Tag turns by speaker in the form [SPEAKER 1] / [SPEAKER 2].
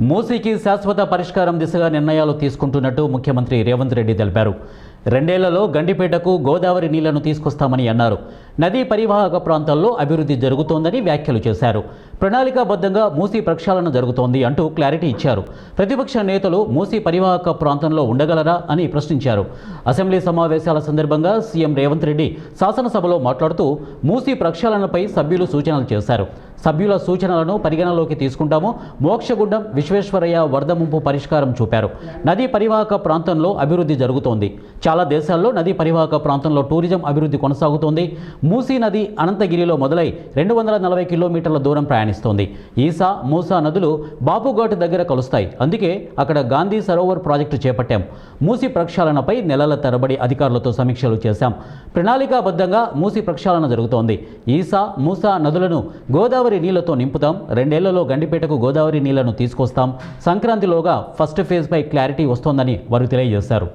[SPEAKER 1] మూసీకి శాశ్వత పరిష్కారం దిశగా నిర్ణయాలు తీసుకుంటున్నట్టు ముఖ్యమంత్రి రేవంత్ రెడ్డి తెలిపారు. 2 ఏళ్లలో గండిపేటకు గోదావరి నీళ్లను తీసుకొస్తామని అన్నారు. నదీ పరివాహక ప్రాంతాల్లో అభివృద్ధి జరుగుతోందని వ్యాఖ్యలు చేశారు. ప్రణాళికాబద్ధంగా మూసీ ప్రక్షాళన జరుగుతోంది అంటూ క్లారిటీ ఇచ్చారు. ప్రతిపక్ష నేతలు మూసీ పరివాహక ప్రాంతంలో ఉండగలరా అని ప్రశ్నించారు. అసెంబ్లీ సమావేశాల సందర్భంగా సీఎం రేవంత్ రెడ్డి శాసనసభలో మాట్లాడుతూ మూసీ ప్రక్షాళనపై సభ్యులు సూచనలు చేశారు. సభ్యుల సూచనలను పరిగణలోకి తీసుకుంటాము. మోక్షగుండం విశ్వేశ్వరయ్య వరద ముంపు పరిష్కారం చూపారు. నదీ పరివాహక ప్రాంతంలో అభివృద్ధి జరుగుతోంది. చాలా దేశాల్లో నదీ పరివాహక ప్రాంతంలో టూరిజం అభివృద్ధి కొనసాగుతోంది. మూసీ నది అనంతగిరిలో మొదలై 240 కిలోమీటర్ల దూరం ప్రయాణిస్తోంది. ఈసా, మూసా నదులు బాపుఘాట్ దగ్గర కలుస్తాయి. అందుకే అక్కడ గాంధీ సరోవర్ ప్రాజెక్టు చేపట్టాం. మూసీ ప్రక్షాళనపై నెలల తరబడి అధికారులతో సమీక్షలు చేశాం. ప్రణాళికాబద్ధంగా మూసీ ప్రక్షాళన జరుగుతోంది. ఈసా, మూసా నదులను గోదావరి నీళ్లతో నింపుతాం. 2 ఏళ్లలో గండిపేటకు గోదావరి నీళ్లను తీసుకొస్తాం. సంక్రాంతిలోగా ఫస్ట్ ఫేజ్ పై క్లారిటీ వస్తోందని వారు తెలియజేశారు.